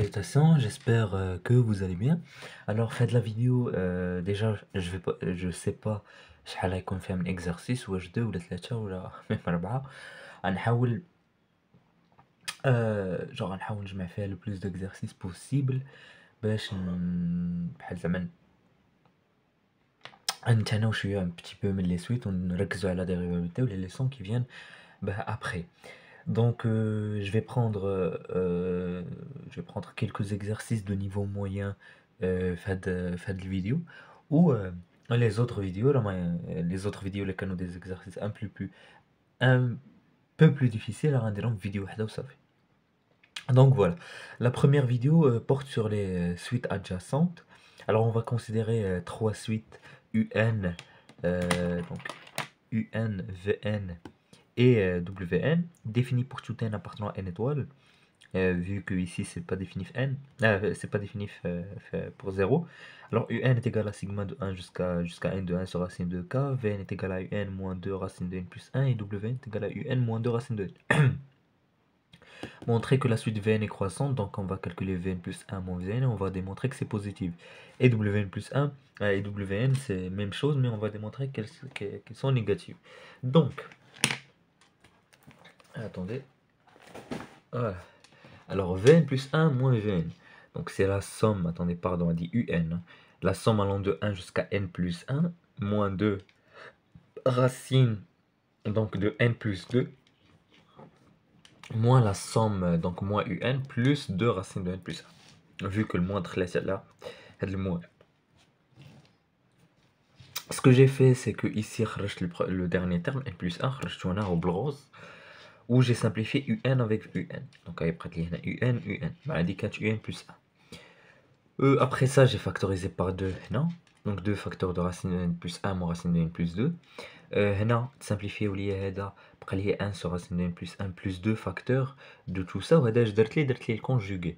Salutations, j'espère que vous allez bien. Alors, faites la vidéo, déjà, je sais pas شحال غيكون فيها من exercice واش 2 ولا 3 ولا même 4. غنحاول غنحاول نجمع فيها le plus d'exercices possible باش بحال زعما نتهناو شويه un petit peu من les suites ونركزوا على des rivalités ou les leçons qui viennent après. Donc, je vais prendre quelques exercices de niveau moyen fait de vidéo ou les autres vidéos les canaux des exercices un peu plus difficiles à rendre donc vidéo وحدة وصافي. Donc voilà, la première vidéo porte sur les suites adjacentes. Alors on va considérer trois suites UN, donc UN, VN et WN, défini pour tout n appartenant à n étoiles, vu que ici c'est pas définif n, c'est pas définif pour 0. Alors UN est égal à sigma de 1 jusqu'à n de 1 sur racine de k, Vn est égal à UN moins 2 racine de n plus 1 et Wn est égal à UN moins 2 racine de n. Montrer que la suite Vn est croissante, donc on va calculer Vn plus 1 moins Vn et on va démontrer que c'est positif. Et Wn plus 1 et Wn c'est même chose, mais on va démontrer qu'elles sont négatives. Donc, attendez. Voilà. Alors Vn plus 1 moins Vn. Donc c'est la somme, attendez, pardon, on dit UN. La somme allant de 1 jusqu'à n plus 1, moins 2 racine donc de n plus 2, moins la somme, donc moins UN, plus 2 racines de n plus 1. Vu que le moins là, c'est le moins. Ce que j'ai fait, c'est que ici, le dernier terme, n plus 1, au blose, où j'ai simplifié UN avec UN. Donc, après, il y a UN, UN. UN plus 1. Après ça, j'ai factorisé par 2, non? Donc, 2 facteurs de racine de n plus 1 moins racine de n plus 2. هنا simplifié وليا هذا بقى لي 1 sur racine de n plus 1 plus 2 facteurs de tout ça وهذا درت لي le conjugué.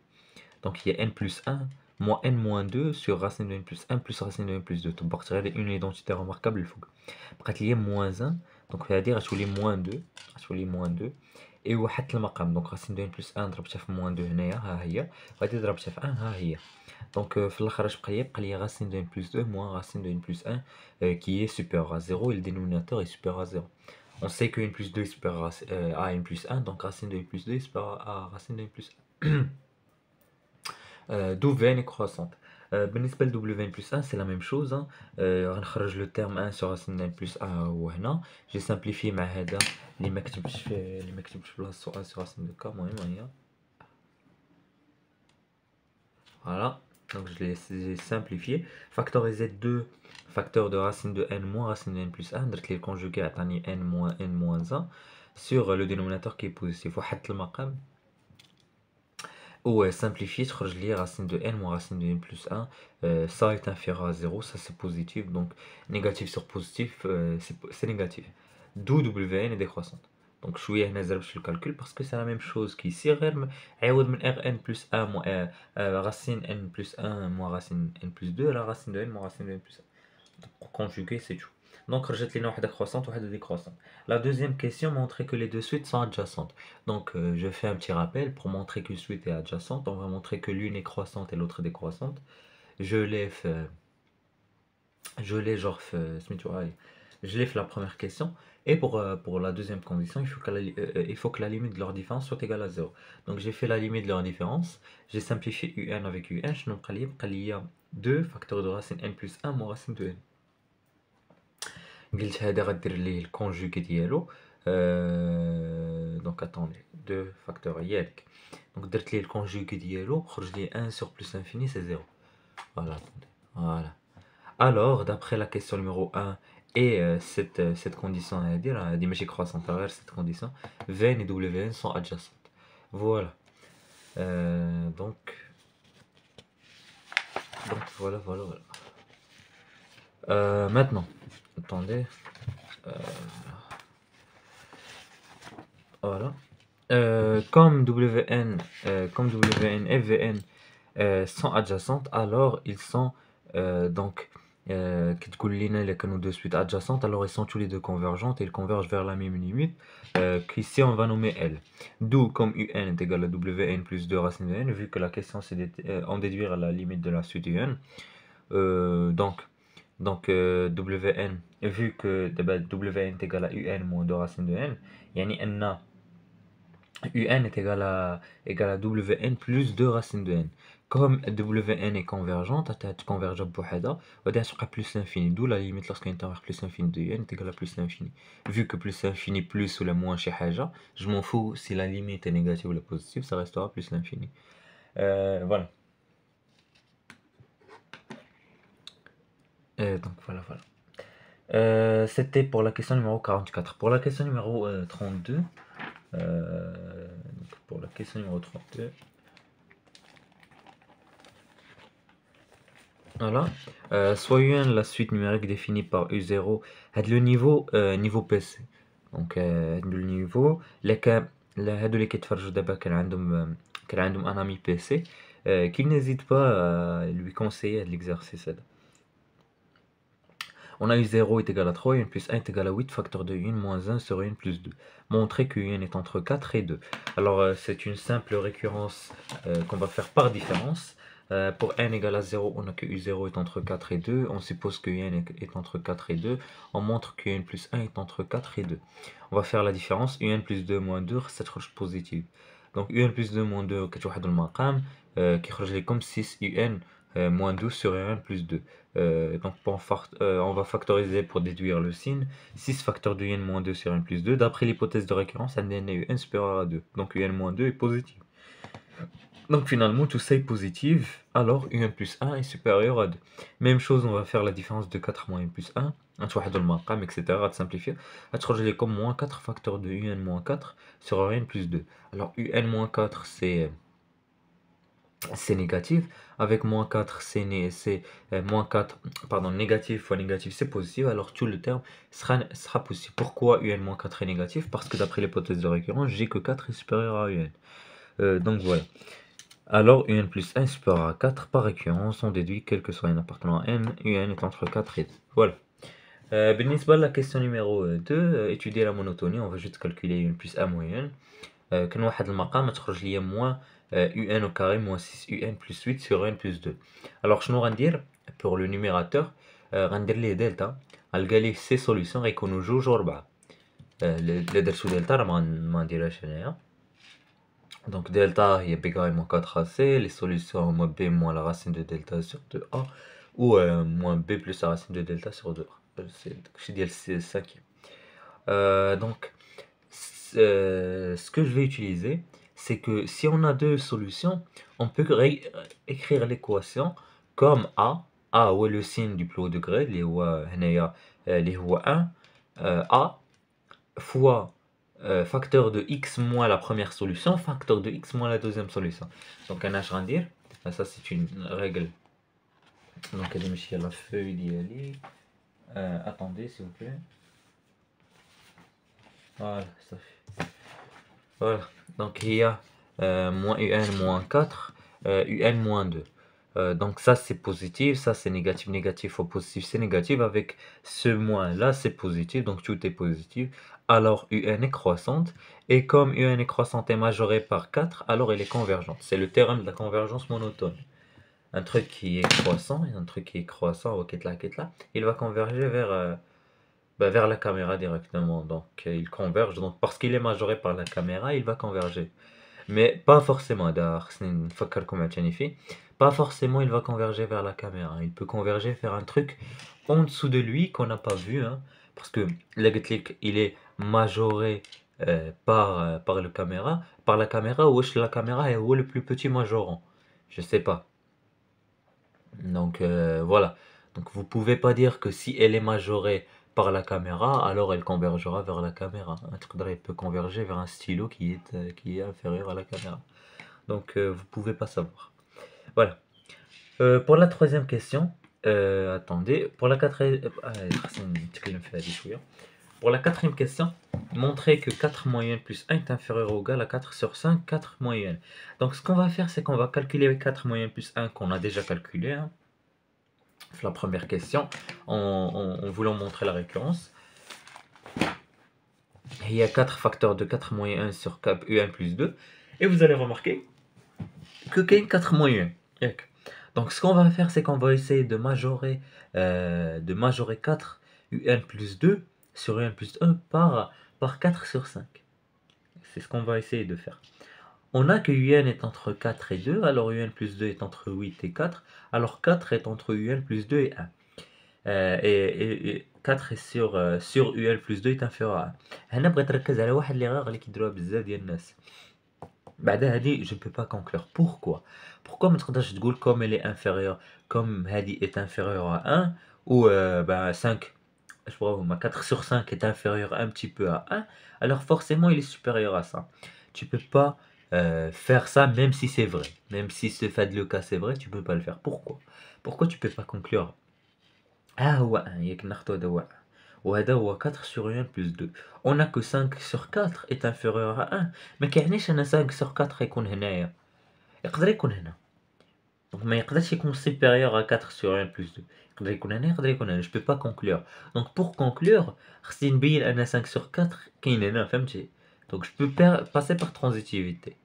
Donc il y a n plus 1 moins n moins 2 sur racine de n plus 1 plus racine de n plus 2. طبقت غير une identité remarquable الفوق. بقات لي moins 1 donc هذه غتولي moins 2 et وحدت المقام donc racine de n plus 1 ضربتها في moins 2 هنايا ها هي وهذه ضربتها في 1 ها هي. Donc, في الآخر اش بقى لي racine de n plus 2 moins racine de n plus 1 qui est supérieur à 0 et le dénominateur est supérieur à 0. On sait que n plus 2 est supérieur à n plus 1, donc racine de n plus 2 est supérieur à racine de n plus 1. D'où Vn est croissante. بالنسبة ل Wn plus 1 c'est la même chose. غنخرج le terme 1 sur racine de n plus 1 وهنا. J'ai simplifié مع هذا اللي ما كتبتش في بلاصتو 1 sur racine de k. المهم هي. Voilà. Donc je l'ai simplifié. Factoriser 2 facteurs de racine de n moins racine de n plus 1. Donc les conjugués à n moins 1 sur le dénominateur qui est positif. وحدت المقام. Ou simplifié, je lis racine de n moins racine de n plus 1. Ça est inférieur à 0, ça c'est positif. Donc négatif sur positif, c'est négatif. D'où Wn est décroissante. Donc je suis le calcul parce que c'est la même chose qu'ici. Rn plus 1 moins racine n plus 1 moins racine n plus 2, la racine de n moins racine de n plus 1. Donc, pour conjuguer, c'est tout. Donc, rejette les noms croissante ou décroissante. La deuxième question montrait que les deux suites sont adjacentes. Donc, je fais un petit rappel pour montrer qu'une suite est adjacente. On va montrer que l'une est croissante et l'autre décroissante. Je l'ai fait la première question. Et pour la deuxième condition, il faut que la limite de leur différence soit égale à 0. Donc j'ai fait la limite de leur différence. J'ai simplifié UN avec UN. Je il y a 2 facteurs de racine n plus 1 moins racine de n. قلت هذا غدير ليه الكونجوغي ديالو. Donc attendez, 2 facteurs ياك. Donc درت ليه الكونجوغي ديالو خرج لي 1 sur plus infini c'est 0. Voilà, attendez. Voilà. Alors, d'après la question numéro 1 et cette condition, à dire, d'image croissante à travers cette condition, Vn et Wn sont adjacentes. Voilà. Donc voilà. Maintenant, attendez. Voilà. Comme Wn et Vn sont adjacentes, alors ils sont donc qui تقول لنا les canaux de suite adjacentes, alors ils sont tous les deux convergentes et ils convergent vers la même limite, qu'ici on va nommer L. D'où, comme UN est égal à WN plus 2 racine de N, vu que la question c'est en déduire la limite de la suite UN, WN, vu que WN est égal à UN moins 2 racine de N, يعني أن UN est égal à WN plus 2 racines de N. Comme WN est convergente, elle converge بوحدها, وغادي تبقى plus l'infini, d'où la limite lorsqu'on est vers plus l'infini de UN est égal à plus l'infini. Vu que plus l'infini plus ou la moins شي حاجة, je m'en fous si la limite est négative ou la positive, ça restera plus l'infini. Voilà. Donc voilà. C'était pour la question numéro 44. Pour la question numéro 32, pour la question numéro 32, voilà. Soit UN la suite numérique définie par U0 le niveau PC. Donc le niveau هادو اللي كيتفرجوا دابا كان عندهم un ami PC, qu'il n'hésite pas à lui conseiller l'exercice. On a U0 est égal à 3, UN plus 1 est égal à 8, facteur de UN moins 1 sur UN plus 2. Montrer que UN est entre 4 et 2. Alors c'est une simple récurrence qu'on va faire par différence. Pour n égale à 0, on a que U0 est entre 4 et 2. On suppose que UN est entre 4 et 2. On montre que UN plus 1 est entre 4 et 2. On va faire la différence. UN plus 2 moins 2, c'est positive. Donc UN plus 2 moins 2, qui est comme 6 UN moins 12 sur UN plus 2. Donc on va factoriser pour déduire le signe. 6 facteur de UN moins 2 sur UN plus 2. D'après l'hypothèse de récurrence, un UN supérieur à 2. Donc UN moins 2 est positif. Donc finalement, tout ça est positif, alors UN plus 1 est supérieur à 2. Même chose, on va faire la différence de 4 moins UN plus 1, etc. À simplifier. À comme moins 4 facteur de UN moins 4 sur UN plus 2. Alors UN moins 4, c'est négatif. Avec moins 4, c'est moins 4, pardon, négatif fois négatif, c'est positif. Alors tout le terme sera positif. Pourquoi UN moins 4 est négatif? Parce que d'après l'hypothèse de récurrence, j'ai que 4 est supérieur à UN. Donc voilà. Alors UN plus 1 est supérieur à 4 par récurrence, on déduit quel que soit un appartenant à n, UN est entre 4 et 2. Voilà. بالنسبة la question numéro 2, étudier la monotonie, on va juste calculer UN plus 1 moyenne. كان واحد المقام تخرج ليا moins UN au carré moins 6 UN plus 8 sur UN plus 2. Alors شنو غندير pour le numérateur, غندير ليه دلتا, غنلقى ليه سي سوليسيون غيكونوا 2 و 4. اللي درتو دلتا راه ما نديرهاش هنايا. Donc delta est bêta moins 4ac, les solutions moins b moins la racine de delta sur 2a, ou moins b plus la racine de delta sur 2a. C'est le cinquième. Donc ce que je vais utiliser, c'est que si on a deux solutions, on peut écrire l'équation comme a ou le signe du plus haut degré, les هو 1, a fois facteur de x moins la première solution, facteur de x moins la deuxième solution. Donc un h rendir, ça c'est une règle. Donc elle est à la feuille d'y attendez s'il vous plaît. Voilà, ça fait. Voilà. Donc il y a moins un moins 4, un moins 2. Donc ça c'est positif, ça c'est négatif, négatif fois positif, c'est négatif. Avec ce moins là c'est positif, donc tout est positif. Alors UN est croissante, et comme UN est croissante et majorée par 4, alors elle est convergente. C'est le théorème de la convergence monotone. Un truc qui est croissant et un truc qui est croissant, il va converger vers la caméra directement. Donc il converge, donc parce qu'il est majoré par la caméra, il va converger. Mais pas forcément, pas forcément il va converger vers la caméra. Il peut converger vers un truc en dessous de lui qu'on n'a pas vu, hein, parce que il est majoré par la caméra, ou la caméra est où le plus petit majorant, je sais pas. Donc voilà. Donc vous pouvez pas dire que si elle est majorée par la caméra, alors elle convergera vers la caméra. Un truc peut converger vers un stylo qui est inférieur à la caméra. Donc vous pouvez pas savoir. Voilà. Pour la troisième question, attendez, pour la quatrième, pour la quatrième question, montrer que 4 moyennes plus 1 est inférieur ou égal à 4 sur 5, 4 moyennes. Donc ce qu'on va faire, c'est qu'on va calculer 4 moyennes plus 1 qu'on a déjà calculé, hein. la première question, en voulant montrer la récurrence. Il y a 4 facteurs de 4 moins 1 sur cap un plus 2. Et vous allez remarquer que qu'il y a 4 moins 1. Donc ce qu'on va faire, c'est qu'on va essayer de majorer 4 un plus 2 sur un plus 1 par 4 sur 5. C'est ce qu'on va essayer de faire. On a que un est entre 4 et 2, alors un plus 2 est entre 8 et 4, alors 4 est entre un plus 2 et 1. Et 4 est sur un plus 2 est inférieur à 1. هنا بغيت نركز على واحد ليغور اللي كيديروها بزاف ديال الناس. بعدا هادي je peux pas conclure. Pourquoi ما تقدرش تقول comme elle est inférieure, comme هادي est inférieure à 1 ou 5 je sais pas, 4 sur 5 est inférieur un petit peu à 1, alors forcément il est supérieur à ça. Tu peux pas faire ça même si c'est vrai. Même si ce fait de le cas c'est vrai, tu peux pas le faire. Pourquoi tu peux pas conclure هو 1 ياك ناخدو هذا هو 1 وهذا هو 4 sur 1 plus 2. On a que 5 sur 4 est inférieur à 1. ما كيعنيش ان 5 sur 4 يكون هنايا. يقدر يكون هنا. Donc ما يقدرش يكون supérieur à 4 sur 1 plus 2. يقدر يكون هنا يقدر يكون هنا. Je peux pas conclure. Donc pour conclure, خصني نبين ان 5 sur 4 كاين هنا فهمتي. Donc je peux passer par transitivité.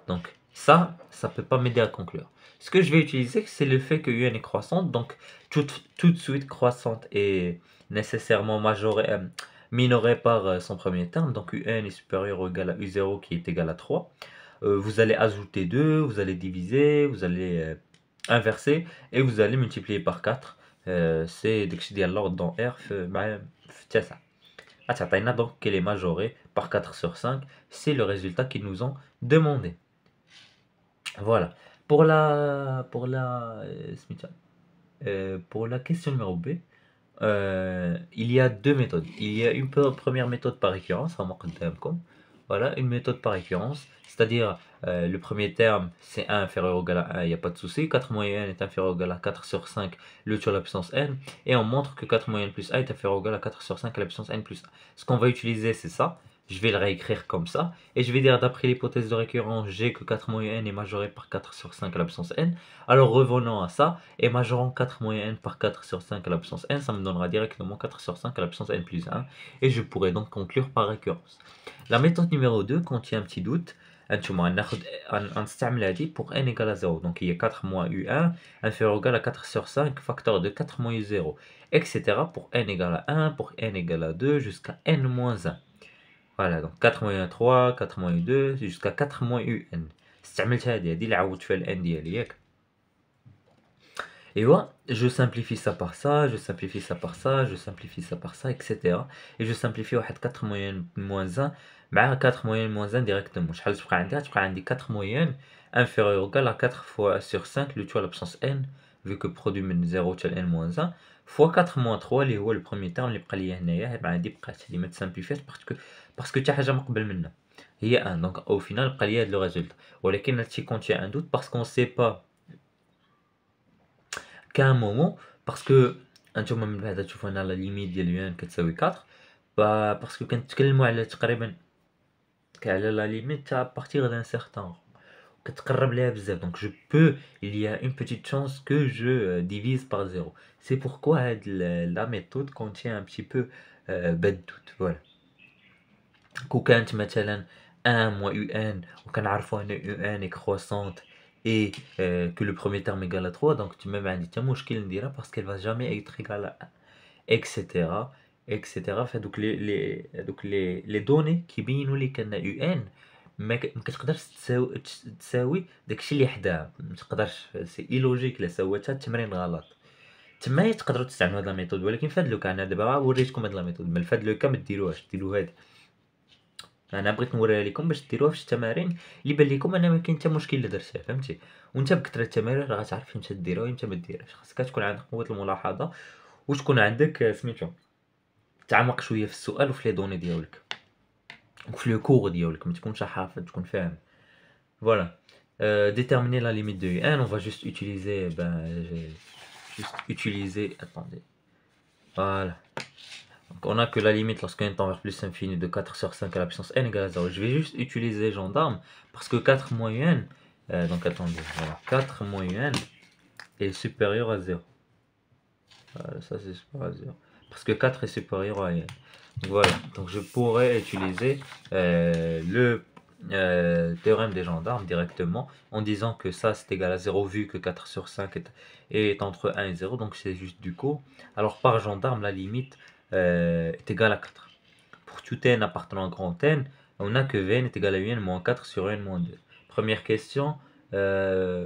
Donc ça peut pas m'aider à conclure. Ce que je vais utiliser, c'est le fait que un est croissante, donc toute suite croissante est nécessairement minorée par son premier terme, donc un est supérieur ou égal à u0 qui est égal à 3. Vous allez ajouter 2, vous allez diviser, vous allez inverser, et vous allez multiplier par 4. C'est داكشي ديال l'ordre dans R في 9. غتعطينا donc qu'elle est majorée par 4 sur 5, c'est le résultat qu'ils nous ont demandé. Voilà. Pour la question numéro B, il y a deux méthodes. Il y a une première méthode par récurrence, voilà, une méthode par récurrence, c'est-à-dire le premier terme c'est 1 inférieur ou égal à 1, il n'y a pas de souci, 4 moins 1 est inférieur ou égal à 4 sur 5, le sur la puissance n, et on montre que 4 moins n plus 1 est inférieur ou égal à 4 sur 5 à la puissance n plus 1. Ce qu'on va utiliser c'est ça. Je vais le réécrire comme ça, et je vais dire d'après l'hypothèse de récurrence, j'ai que 4 moins n est majoré par 4 sur 5 à la puissance n. Alors revenons à ça, et majorant 4 moins n par 4 sur 5 à la puissance n, ça me donnera directement 4 sur 5 à la puissance n plus 1, et je pourrai donc conclure par récurrence. La méthode numéro 2 contient un petit doute, pour n égale à 0, donc il y a 4 moins u1 inférieur ou égal à 4 sur 5 facteur de 4 moins u0, etc. pour n égale à 1, pour n égale à 2, jusqu'à n moins 1. Voilà, donc 4 moins 3, 4 moins 2, jusqu'à 4 moins un. استعملت هذه اللي عوضت فيها الان ديالي ياك. Et voilà, je simplifie ça par ça, je simplifie ça par ça, je simplifie ça par ça, etc. Et je simplifie واحد 4 moins 1 مع 4 moins 1 directement. شحال تبقى عندي؟ تبقى عندي 4 moyenne inférieur ou égal à 4 fois sur 5 le tout à la puissance n, vu que produit من 0 حتى n moins 1 fois 4 moins 3 اللي هو le premier terme اللي بقى ليا هنايا. عندي بقات لي ما تسامبليفيش parce que حتى حاجه مقبل منها هي 1, donc au final بقى لي هاد لو ريزولت. ولكن هادشي contient un doute parce qu'on sait pas qu'à un moment, parce que انتوما من بعد تشوفوا هنا لا ليميت ديال un كتساوي 4 parce que كنتكلموا على تقريبا على لا ليميت تاع partir d'un certain كتقرب ليها بزاف. Donc je peux, il y a une petite chance que je divise par 0. C'est pourquoi la méthode contient un petit peu de doute. Voilà. كو كانت مثلا 1 moins un وكنعرفوا ان un est croissante et que le premier terme est égal à 3, donc tu même عندي حتى مشكل نديرها parce qu'elle va jamais être égale à 1, etc. etc. donc les données كيبينوا لك ان un ما كتقدرش تساوي داكشي اللي حداها. ما تقدرش، سي ايلوجيك لا سواتها التمرين غلط. تما تقدروا تستعملوا هاد لا ميثود، ولكن فهاد لو كان انا دابا وريتكم هاد لا ميثود، من فهاد لو كان ما ديروهاش، ديروا هادي. انا بغيت نوريها لكم باش ديروها في التمارين اللي بان لكم انا ما كاين حتى مشكل الا درتها، فهمتي. وانت بكثره التمارين راه غتعرف امتى ديرها وامتى ما ديرهاش. خاصك تكون عندك قوه الملاحظه وتكون عندك سميتو تعمق شويه في السؤال وفي لي دوني ديالك وفي لو كور ديالك، ما تكونش حافظ، تكون فاهم. Voilà. Déterminer la limite de un, on va juste utiliser, attendez. Voilà. Donc on a que la limite lorsqu'un tend vers plus infini de 4 sur 5 à la puissance n égale à 0. Je vais juste utiliser gendarme parce que 4 moins n, donc attendez, voilà, 4 moins n est supérieur à 0. Voilà, ça c'est supérieur à 0. Parce que 4 est supérieur à n. Voilà, donc je pourrais utiliser le théorème des gendarmes directement en disant que ça c'est égal à 0 vu que 4 sur 5 est entre 1 et 0, donc c'est juste du coup. Alors par gendarme, la limite est égale à 4. Pour tout n appartenant à grand N, on a que Vn est égal à un moins 4 sur n moins 2. Première question,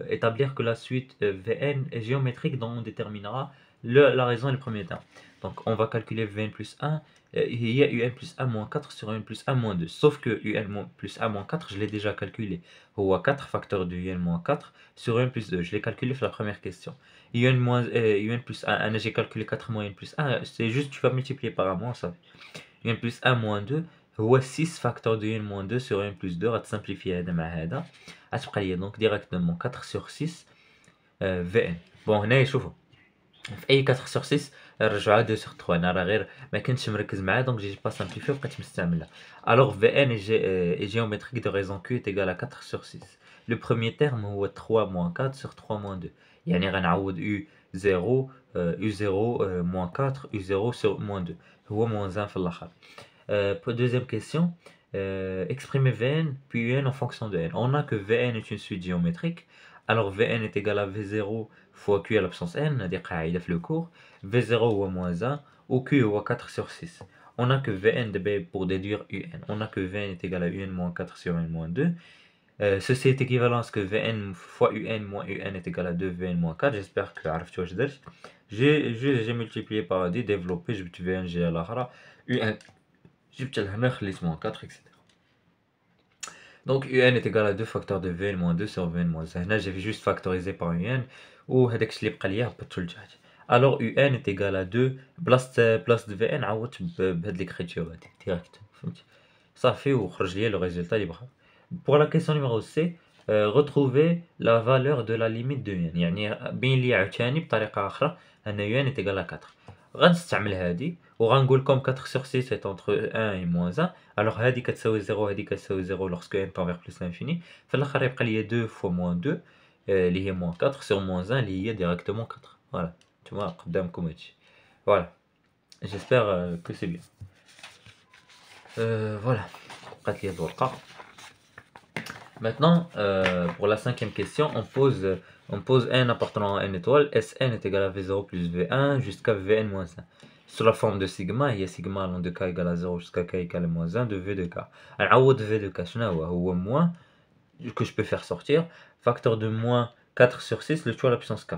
établir que la suite Vn est géométrique dont on déterminera la raison et le premier terme. Donc on va calculer Vn plus 1, il y a un plus 1 moins 4 sur un plus 1 moins 2. Sauf que un plus 1 moins 4, je l'ai déjà calculé. Ou à 4 facteur de un moins 4 sur un plus 2. Je l'ai calculé sur la première question. Un plus 1, j'ai calculé 4 moins un plus 1, c'est juste tu vas multiplier par 1 moins, ça fait. un plus 1 moins 2 هو 6 facteur de 1 moins 2 sur 1 plus 2 غتسامبليفي هذا مع هذا غتبقى لي دونك ديريكتومون 4 sur 6 في ان. بون هنايا شوفوا في اي 4 sur 6 نرجعوها 2 sur 3. انا راه غير ما كنتش مركز معاه دونك جيت با سامبليفي وبقيت مستعملها. alors Vn est géométrique de raison Q est égal à 4 sur 6. le premier terme هو 3 moins 4 sur 3 moins 2 يعني غنعوض U0 U0 moins 4 U0 sur moins 2 هو moins 1 في الاخر. Deuxième question, exprimer Vn puis Un en fonction de n. On a que Vn est une suite géométrique, alors Vn est égal à V0 fois Q à l'absence n, des قاعدة في le cours, V0 ou moins 1, ou Q ou 4 sur 6. On a que Vn pour déduire Un. On a que Vn est égal à Un moins 4 sur n moins 2. Ceci est équivalent à ce que Vn fois Un moins Un est égal à 2 Vn moins 4. J'espère que عرفتوا واش درت. J'ai multiplié par 10, développé, je vais Vn G à l'ara. Un جبت لهنا خليت moins 4 etc. Donc un est égal à 2 facteurs de Vn moins 2 sur Vn moins 1. هنا j'ai juste factorisé par un وهذاك الشيء اللي بقى ليا هبطتو لتحت. Alors un est égal à 2 بلاصة Vn عوضت بهاد ليكريتور هادي ديريكت فهمتي صافي وخرج ليا لو ريزولتا اللي بغا. Pour la question numéro C, retrouver la valeur de la limite de n. يعني بين لي عاوتاني بطريقة أخرى أن n est égal à 4. غنستعمل هادي وغنقول comme 4 sur 6 est entre 1 et moins 1, alors هادي كتساوي 0 هادي كتساوي 0 lorsque n tend vers plus l'infini. في الاخر يبقى لي 2 fois moins 2 اللي هي moins 4 sur moins 1 اللي هي directement 4. Voilà, نتوما قدامكم هادشي. Voilà, j'espère que c'est bien. Voilà, بقات لي هاد الورقة. Maintenant, pour la cinquième question, on pose n appartenant à n étoile, Sn est égal à V0 plus V1 jusqu'à Vn moins 1. Sous la forme de sigma, il y a sigma allant de k égale à 0 jusqu'à k égale à moins 1 de V de k. Alors, V de k, c'est moins que je peux faire sortir, facteur de moins 4 sur 6 le choix à la puissance k.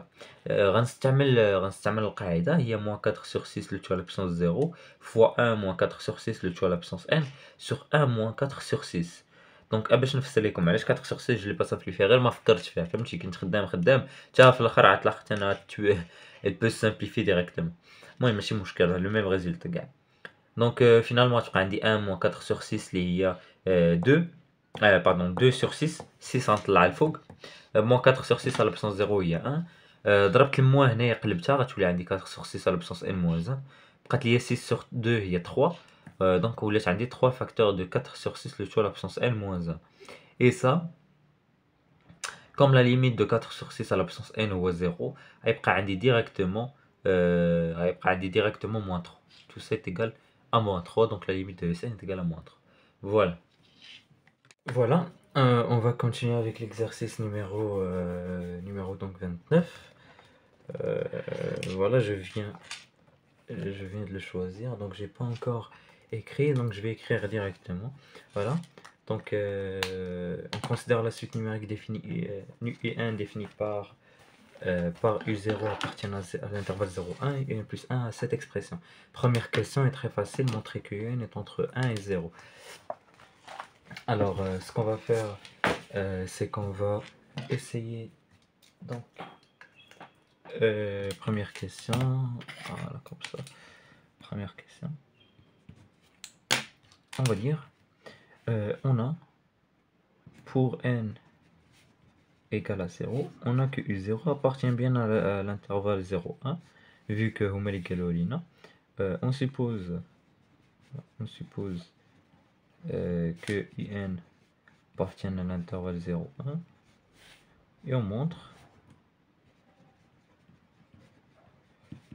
غنستعمل القاعدة هي moins 4 sur 6 le choix à la puissance 0 fois 1 moins 4 sur 6 le choix à la puissance n sur 1 moins 4 sur 6. دونك باش نفسر لكم علاش 4 sur 6 جو لي با سامبليفي غير ما فكرتش فيها فهمتي كنت خدام حتى في الاخر عاد طلقت انا elle peut simplifier directement. المهم ماشي مشكل لو ميم ريزولتا كاع. دونك فينالمون تبقى عندي 1 moins 4 sur 6 اللي هي 2 pardon 2 sur 6 6 نطلع الفوق moins 4 sur 6 على بسنس 0 هي 1 ضربت الموا هنايا قلبتها غتولي عندي 4 sur 6 على بسنس n moins 1 بقات لي 6 sur 2 هي 3 donc ولات عندي 3 facteurs de 4 sur 6 le choix à la puissance n moins 1 et ça comme la limite de 4 sur 6 à la puissance n هو 0 غيبقى عندي directement moins 3. Tout ça est égal à moins 3, donc la limite de Sn est égale à moins 3. Voilà. Voilà, on va continuer avec l'exercice numéro donc 29. Voilà, je viens de le choisir, donc j'ai pas encore écrit, donc je vais écrire directement. Voilà, donc on considère la suite numérique définie U1 définie par U0 appartenant à l'intervalle 0,1 et U1 plus 1 à cette expression. Première question est très facile, montrer que U1 est entre 1 et 0. Alors, ce qu'on va faire, c'est qu'on va essayer. Donc, première question. Voilà, comme ça. Première question. On va dire, on a pour n égale à 0, on a que U0 appartient bien à l'intervalle 0,1, vu que on suppose que Un appartiennent à l'intervalle 0,1 et on montre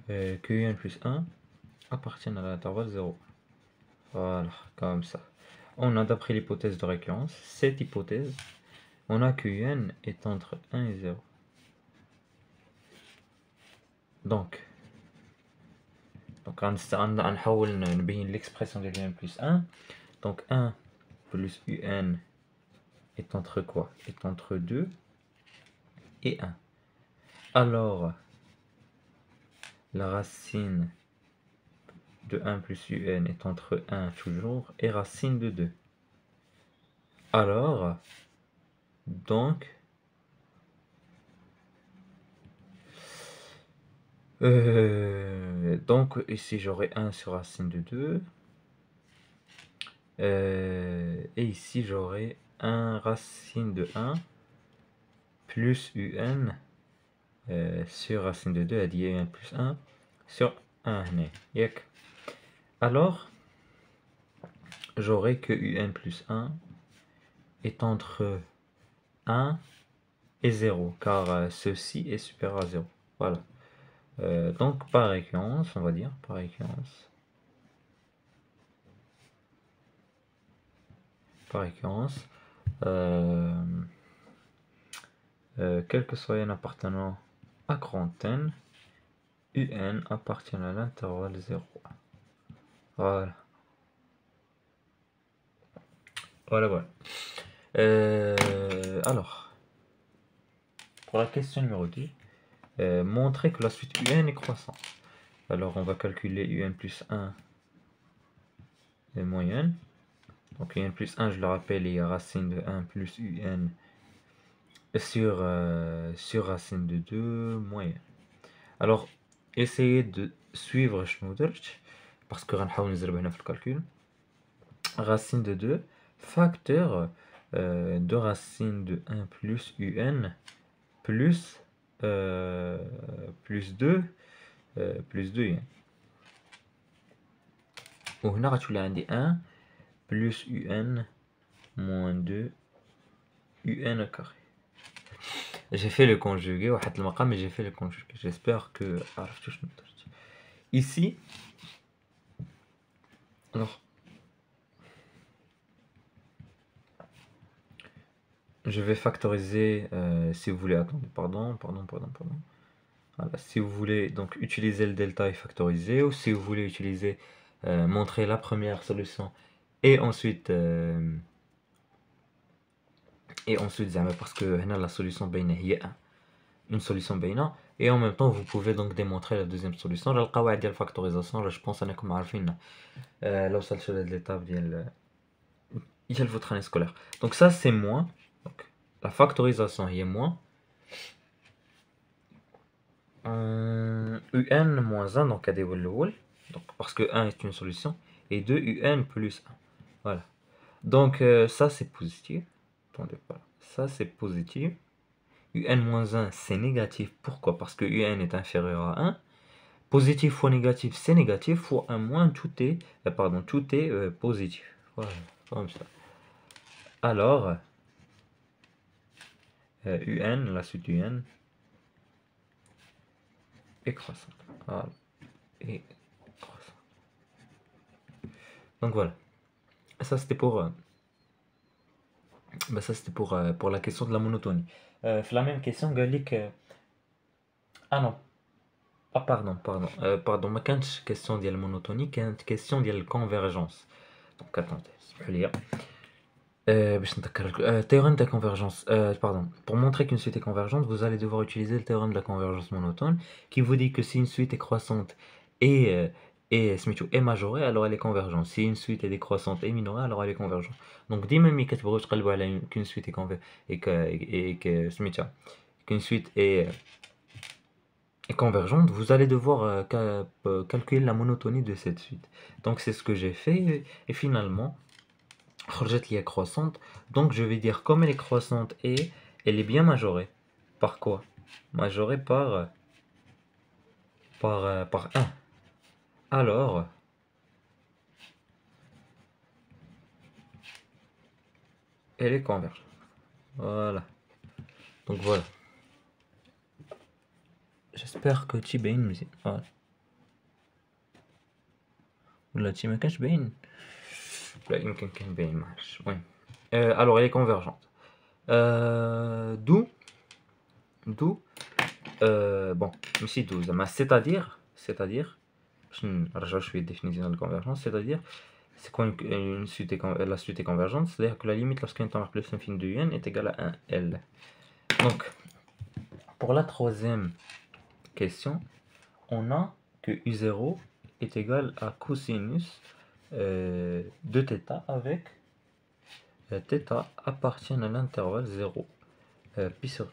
que un plus 1 appartiennent à l'intervalle 0. Voilà, comme ça. On a, d'après l'hypothèse de récurrence, cette hypothèse, on a que un est entre 1 et 0. Donc غنحاول نبين l'expression de un plus 1. Donc 1 plus un est entre quoi? Est entre 2 et 1. Alors, la racine de 1 plus un est entre 1 toujours et racine de 2. Alors, donc, ici j'aurai 1 sur racine de 2. Et ici j'aurai 1 racine de 1 plus un sur racine de 2 à dire 1 plus 1 sur 1. Alors, j'aurai que un plus 1 est entre 1 et 0, car ceci est supérieur à 0. Voilà. Donc, par récurrence, on va dire, par récurrence, quel que soit un appartenant à grand N, un appartient à l'intervalle 0. Voilà. Voilà. Alors, pour la question numéro 2, montrer que la suite un est croissante. Alors, on va calculer un plus 1 est moyenne. Donc, un plus 1, je le rappelle, est racine de 1 plus un sur racine de 2 moyenne. Alors, essayez de suivre Schnoodert, parce que غنحاول نزرب هنا في الكالكول. Racine de 2, facteur de racine de 1 plus un plus 2 plus 2 يعني. وهنا غتولي عندي 1 plus un moins 2 un au carré. J'ai fait le conjugué واحد المقام, mais j'ai fait le conjugué. J'espère que عرفتوا شنو درت. Ici, alors je vais factoriser, si vous voulez, attendez, pardon. Voilà, si vous voulez donc utiliser le delta et factoriser, ou si vous voulez utiliser, montrer la première solution et ensuite parce que la solution بينة هي 1, une solution بينة, et en même temps vous pouvez donc démontrer la deuxième solution. القواعد ديال الفاكتوريزاسيون je pense انكم عارفين لو وصلتوا لهاد l'étape ديال votre année scolaire. Donc ça c'est moins, donc la factorisation est moins un moins 1, donc donc parce que 1 est une solution, et 2 un plus 1. Voilà. Donc ça c'est positif. Attendez, voilà. Ça c'est positif. Un moins 1 c'est négatif. Pourquoi? Parce que un est inférieur à 1. Positif fois négatif c'est négatif, fois 1 moins tout est positif. Voilà, comme ça. Alors, un, la suite un est croissante. Voilà. Et croissante. Donc voilà. Ça c'était pour la question de la monotonie. La même question, Galik. Ah non. Ah pardon. Ma question de la monotonie, question de la convergence. Donc attendez, je vais lire. Théorème de la convergence. Pour montrer qu'une suite est convergente, vous allez devoir utiliser le théorème de la convergence monotone, qui vous dit que si une suite est croissante et majorée, alors elle est convergente. Si une suite est décroissante et minorée, alors elle est convergente. Donc ديما ملي كتبغيو تقلبوا على qu'une suite qu'une suite est convergente, vous allez devoir calculer la monotonie de cette suite. Donc c'est ce que j'ai fait, et finalement خرجت لي croissante. Donc je vais dire, comme elle est croissante et elle est bien majorée. Par quoi? Majorée par 1. Alors, elle est convergente. Voilà. Donc voilà. J'espère que tu baignes. Voilà. ولا هادشي ما كانش باين لا يمكن كان باين معرفتش المهم الوغ هي كونفيرجونت دو بون ماشي دو زعما c'est-à-dire باش نرجعو شويه définition de convergence c'est-à-dire c'est quoi une suite la suite est convergente c'est-à-dire que la limite lorsqu'un temps plus infini de un est égale à 1 L donc pour la troisième question on a que U0 est égal à cosinus de θ avec θ appartient à l'intervalle 0 pi sur 2.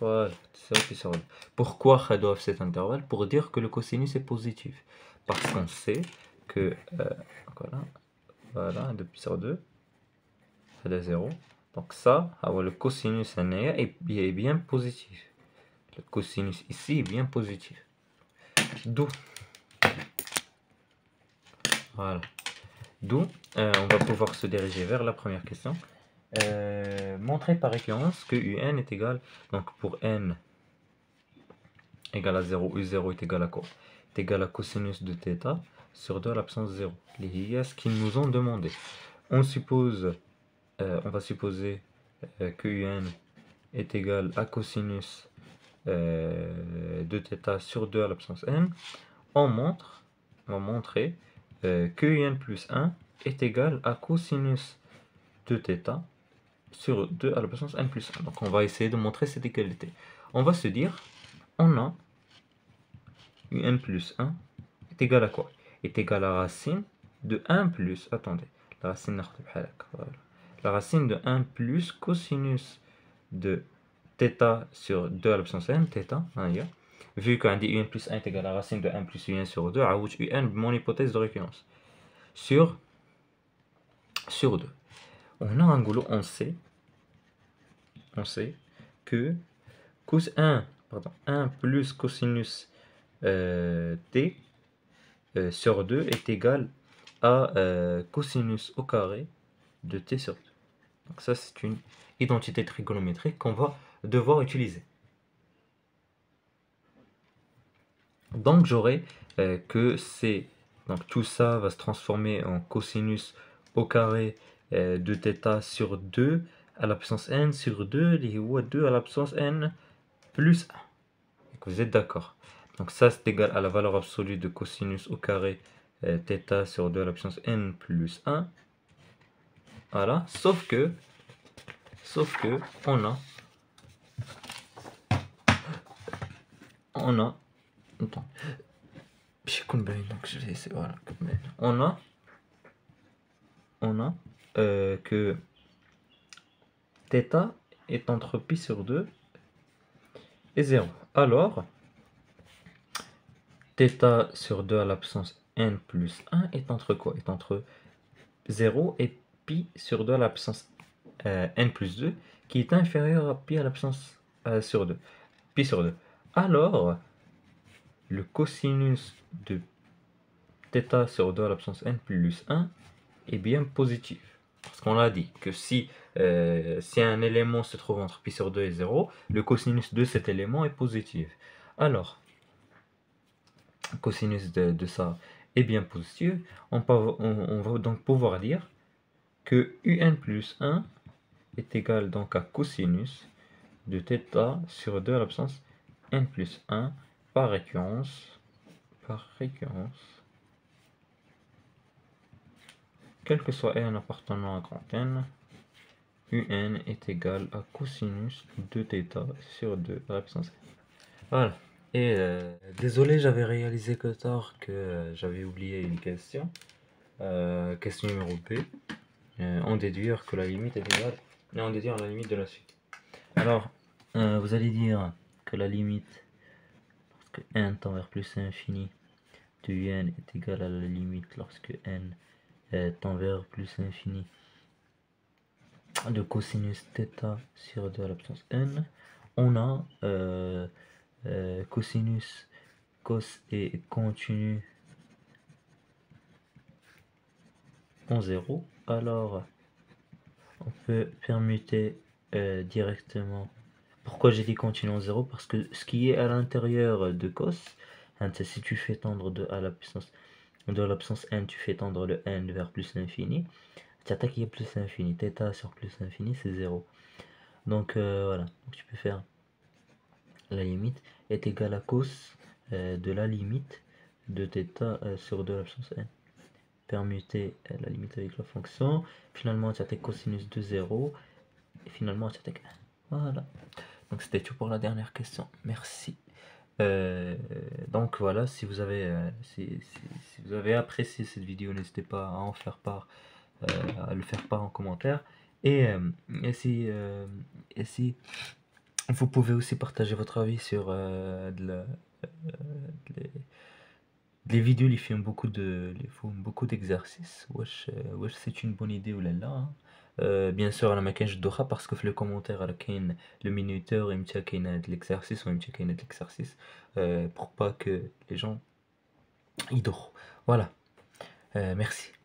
Voilà, 0 pi sur 2. Pourquoi doivent cet intervalle? Pour dire que le cosinus est positif. Parce qu'on sait que voilà, 2 pi sur 2, c'est de 0. Donc ça, le cosinus est bien positif. Le cosinus ici est bien positif. D'où voilà. D'où on va pouvoir se diriger vers la première question. Montrer par récurrence que UN est égal, donc pour n égale à 0, U0 est égal à quoi? Est égal à cosinus de θ sur 2 à l'absence 0. C'est ce qu'ils nous ont demandé. On va supposer que UN est égal à cosinus de θ sur 2 à l'absence n. On va montrer que UN plus 1 est égal à cosinus de θ sur 2 à la puissance n plus 1. Donc on va essayer de montrer cette égalité. On va se dire, on a un plus 1 est égal à quoi? Est égal à la racine de 1 plus, attendez, la racine de 1 plus cosinus de θ sur 2 à la puissance n, θ, vu qu'un un plus 1 est égal à la racine de 1 plus un sur 2, à un, mon hypothèse de récurrence, sur 2. On a un goulot, on sait que cos 1 plus cosinus t sur 2 est égal à cosinus au carré de t sur 2. Donc ça, c'est une identité trigonométrique qu'on va devoir utiliser. Donc j'aurai que c'est... Donc tout ça va se transformer en cosinus au carré de θ sur 2 à la puissance n sur 2, les 2 à la puissance n plus 1. Donc vous êtes d'accord. Donc ça c'est égal à la valeur absolue de cosinus au carré θ sur 2 à la puissance n plus 1. Voilà, sauf que on a attends, donc je vais essayer, voilà, on a que θ est entre pi sur 2 et 0. Alors, θ sur 2 à la puissance n plus 1 est entre quoi? Est entre 0 et pi sur 2 à la puissance n plus 2, qui est inférieur à pi à la puissance sur 2. Pi sur 2. Alors, le cosinus de θ sur 2 à la puissance n plus 1 est bien positif. Parce qu'on a dit que si un élément se trouve entre pi sur 2 et 0, le cosinus de cet élément est positif. Alors, cosinus de ça est bien positif. On va donc pouvoir dire que un plus 1 est égal donc à cosinus de θ sur 2 à la puissance n plus 1 par récurrence. Quel que soit n appartenant à grand N, un est égal à cosinus de θ sur 2 à la puissance n. Voilà. Et désolé, j'avais réalisé que tard que j'avais oublié une question. Question numéro B. En déduire que la limite est égale. En déduire la limite de la suite. Alors, vous allez dire que la limite, parce que n tend vers plus infini, de n est égal à la limite lorsque n tend vers plus infini de cosinus θ sur 2 à la puissance n. On a cosinus cos est continu en 0. Alors, on peut permuter directement. Pourquoi j'ai dit continu en 0? Parce que ce qui est à l'intérieur de cos, si tu fais tendre 2 à la puissance de l'absence n, tu fais tendre le n vers plus l'infini, tu attaques qui est plus l'infini. Θ sur plus l'infini, c'est 0. Donc voilà, donc tu peux faire la limite est égale à cos de la limite de θ sur 2 l'absence n. Permuter la limite avec la fonction. Finalement, tu attaques cosinus de 0. Et finalement, tu attaques 1. Voilà. Donc c'était tout pour la dernière question. Merci. Donc voilà, si vous avez, si vous avez apprécié cette vidéo, n'hésitez pas à en faire part, à le faire part en commentaire. Et, euh, et si, euh, et si vous pouvez aussi partager votre avis sur les, les vidéos, ils font beaucoup d'exercices. Wesh, c'est une bonne idée ou là là. Bien sûr, انا ما كاينش دوخا parce que في les commentaires راه كاين le minuteur يمتى كاين هاد l'exercice ويمتى كاين هاد l'exercice pour pas que les gens يدوخوا. Voilà. Merci.